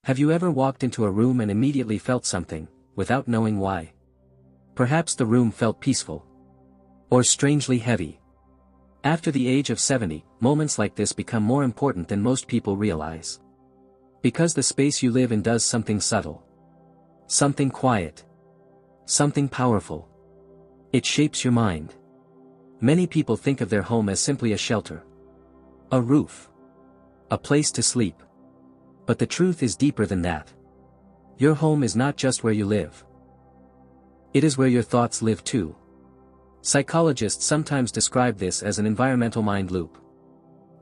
Have you ever walked into a room and immediately felt something, without knowing why? Perhaps the room felt peaceful. Or strangely heavy. After the age of 70, moments like this become more important than most people realize. Because the space you live in does something subtle. Something quiet. Something powerful. It shapes your mind. Many people think of their home as simply a shelter. A roof. A place to sleep. But the truth is deeper than that. Your home is not just where you live. It is where your thoughts live too. Psychologists sometimes describe this as an environmental mind loop.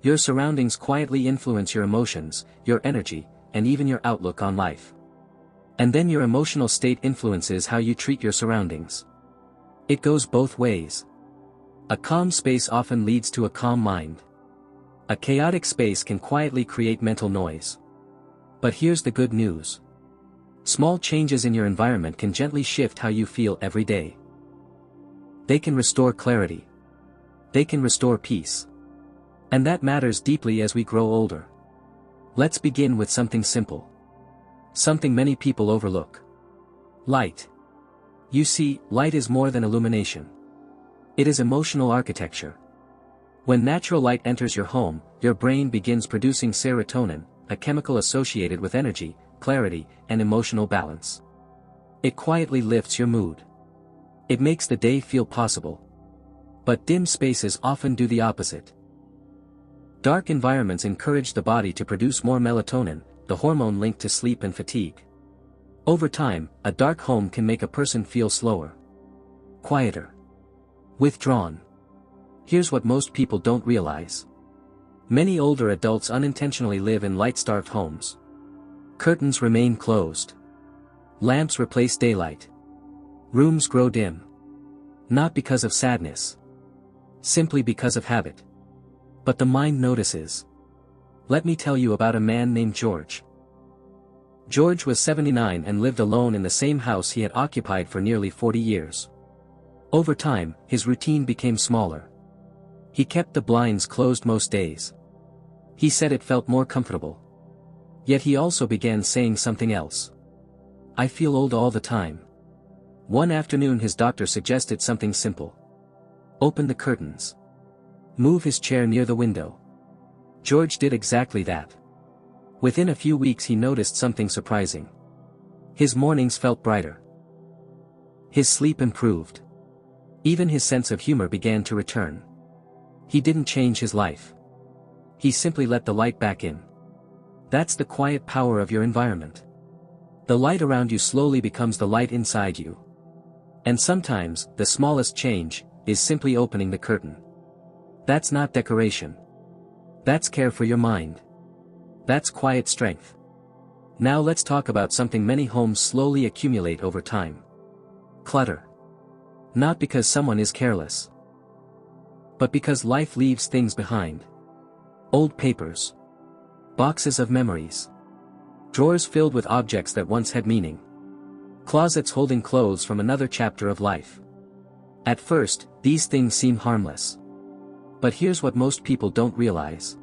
Your surroundings quietly influence your emotions, your energy, and even your outlook on life. And then your emotional state influences how you treat your surroundings. It goes both ways. A calm space often leads to a calm mind. A chaotic space can quietly create mental noise. But here's the good news. Small changes in your environment can gently shift how you feel every day. They can restore clarity. They can restore peace. And that matters deeply as we grow older. Let's begin with something simple. Something many people overlook. Light. You see, light is more than illumination. It is emotional architecture. When natural light enters your home, your brain begins producing serotonin, a chemical associated with energy, clarity, and emotional balance. It quietly lifts your mood. It makes the day feel possible. But dim spaces often do the opposite. Dark environments encourage the body to produce more melatonin, the hormone linked to sleep and fatigue. Over time, a dark home can make a person feel slower, quieter, withdrawn. Here's what most people don't realize. Many older adults unintentionally live in light-starved homes. Curtains remain closed. Lamps replace daylight. Rooms grow dim. Not because of sadness. Simply because of habit. But the mind notices. Let me tell you about a man named George. George was 79 and lived alone in the same house he had occupied for nearly 40 years. Over time, his routine became smaller. He kept the blinds closed most days. He said it felt more comfortable. Yet he also began saying something else. I feel old all the time. One afternoon his doctor suggested something simple. Open the curtains. Move his chair near the window. George did exactly that. Within a few weeks he noticed something surprising. His mornings felt brighter. His sleep improved. Even his sense of humor began to return. He didn't change his life. He simply let the light back in. That's the quiet power of your environment. The light around you slowly becomes the light inside you. And sometimes, the smallest change, is simply opening the curtain. That's not decoration. That's care for your mind. That's quiet strength. Now let's talk about something many homes slowly accumulate over time. Clutter. Not because someone is careless. But because life leaves things behind. Old papers. Boxes of memories. Drawers filled with objects that once had meaning. Closets holding clothes from another chapter of life. At first, these things seem harmless. But here's what most people don't realize.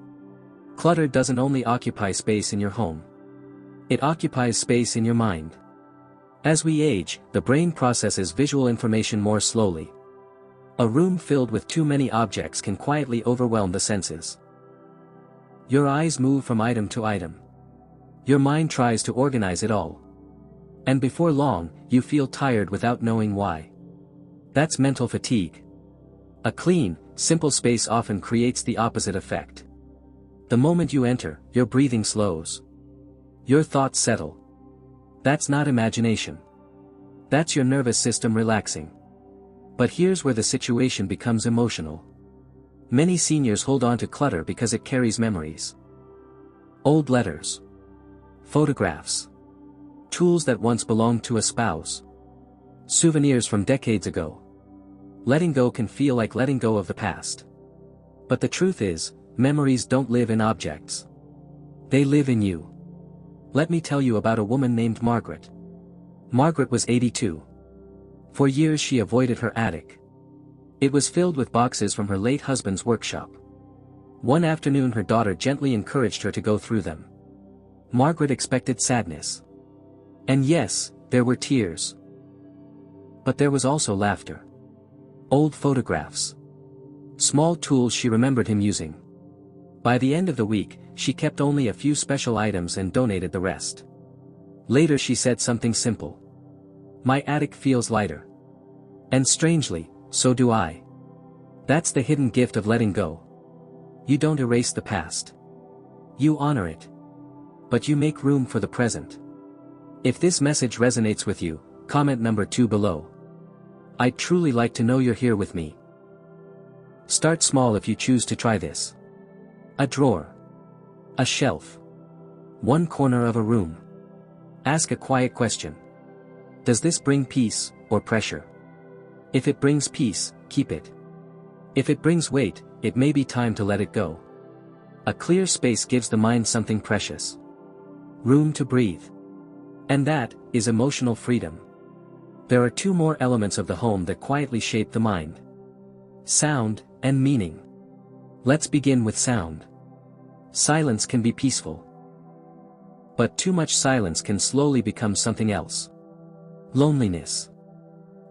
Clutter doesn't only occupy space in your home. It occupies space in your mind. As we age, the brain processes visual information more slowly. A room filled with too many objects can quietly overwhelm the senses. Your eyes move from item to item. Your mind tries to organize it all. And before long, you feel tired without knowing why. That's mental fatigue. A clean, simple space often creates the opposite effect. The moment you enter, your breathing slows. Your thoughts settle. That's not imagination. That's your nervous system relaxing. But here's where the situation becomes emotional. Many seniors hold on to clutter because it carries memories. Old letters. Photographs. Tools that once belonged to a spouse. Souvenirs from decades ago. Letting go can feel like letting go of the past. But the truth is, memories don't live in objects. They live in you. Let me tell you about a woman named Margaret. Margaret was 82. For years she avoided her attic. It was filled with boxes from her late husband's workshop. One afternoon her daughter gently encouraged her to go through them. Margaret expected sadness. And yes, there were tears. But there was also laughter. Old photographs. Small tools she remembered him using. By the end of the week, she kept only a few special items and donated the rest. Later she said something simple. My attic feels lighter. And strangely, so do I. That's the hidden gift of letting go. You don't erase the past. You honor it. But you make room for the present. If this message resonates with you, comment number 2 below. I'd truly like to know you're here with me. Start small if you choose to try this. A drawer. A shelf. One corner of a room. Ask a quiet question. Does this bring peace, or pressure? If it brings peace, keep it. If it brings weight, it may be time to let it go. A clear space gives the mind something precious. Room to breathe. And that is emotional freedom. There are 2 more elements of the home that quietly shape the mind. Sound, and meaning. Let's begin with sound. Silence can be peaceful. But too much silence can slowly become something else. Loneliness.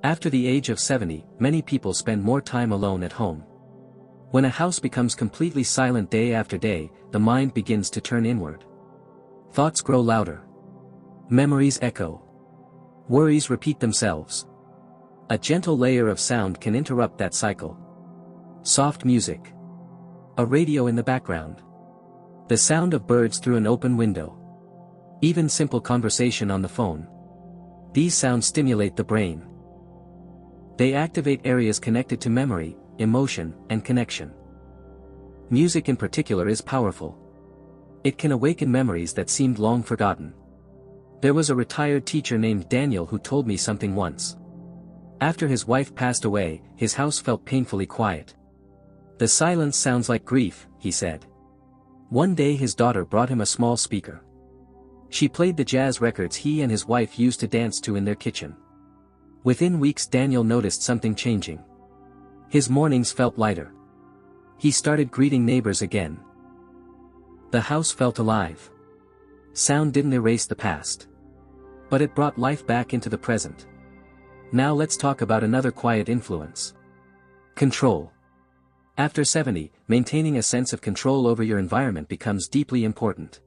After the age of 70, many people spend more time alone at home. When a house becomes completely silent day after day, the mind begins to turn inward. Thoughts grow louder. Memories echo. Worries repeat themselves. A gentle layer of sound can interrupt that cycle. Soft music. A radio in the background. The sound of birds through an open window. Even simple conversation on the phone. These sounds stimulate the brain. They activate areas connected to memory, emotion, and connection. Music in particular is powerful. It can awaken memories that seemed long forgotten. There was a retired teacher named Daniel who told me something once. After his wife passed away, his house felt painfully quiet. The silence sounds like grief, he said. One day his daughter brought him a small speaker. She played the jazz records he and his wife used to dance to in their kitchen. Within weeks Daniel noticed something changing. His mornings felt lighter. He started greeting neighbors again. The house felt alive. Sound didn't erase the past. But it brought life back into the present. Now let's talk about another quiet influence. Control. After 70, maintaining a sense of control over your environment becomes deeply important.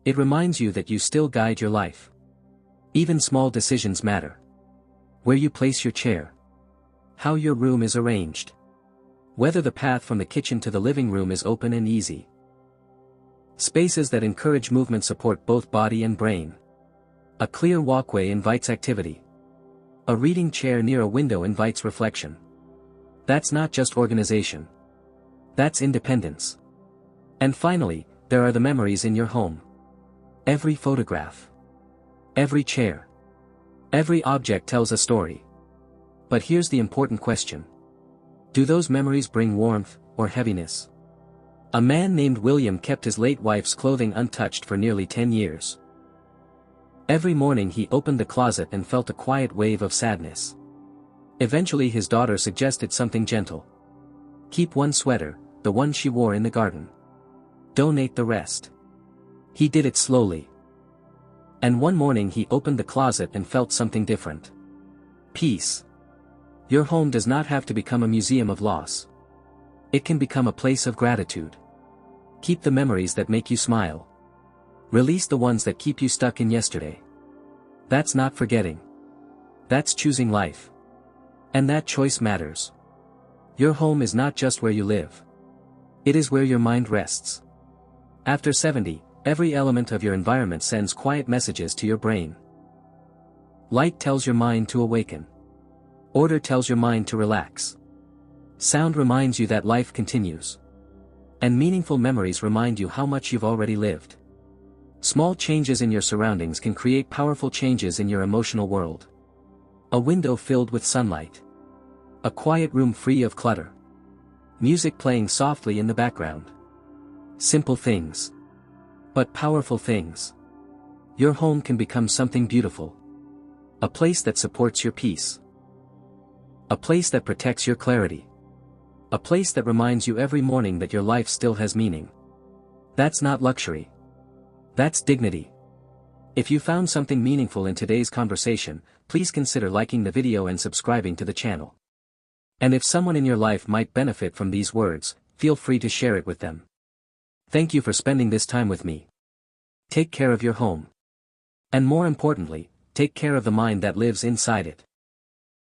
It reminds you that you still guide your life. Even small decisions matter. Where you place your chair. How your room is arranged. Whether the path from the kitchen to the living room is open and easy. Spaces that encourage movement support both body and brain. A clear walkway invites activity. A reading chair near a window invites reflection. That's not just organization. That's independence. And finally, there are the memories in your home. Every photograph. Every chair. Every object tells a story. But here's the important question. Do those memories bring warmth, or heaviness? A man named William kept his late wife's clothing untouched for nearly 10 years. Every morning he opened the closet and felt a quiet wave of sadness. Eventually his daughter suggested something gentle. Keep one sweater, the one she wore in the garden. Donate the rest. He did it slowly. And one morning he opened the closet and felt something different. Peace. Your home does not have to become a museum of loss. It can become a place of gratitude. Keep the memories that make you smile. Release the ones that keep you stuck in yesterday. That's not forgetting. That's choosing life. And that choice matters. Your home is not just where you live. It is where your mind rests. After 70, every element of your environment sends quiet messages to your brain. Light tells your mind to awaken. Order tells your mind to relax. Sound reminds you that life continues. And meaningful memories remind you how much you've already lived. Small changes in your surroundings can create powerful changes in your emotional world. A window filled with sunlight. A quiet room free of clutter. Music playing softly in the background. Simple things. But powerful things. Your home can become something beautiful. A place that supports your peace. A place that protects your clarity. A place that reminds you every morning that your life still has meaning. That's not luxury. That's dignity. If you found something meaningful in today's conversation, please consider liking the video and subscribing to the channel. And if someone in your life might benefit from these words, feel free to share it with them. Thank you for spending this time with me. Take care of your home. And more importantly, take care of the mind that lives inside it.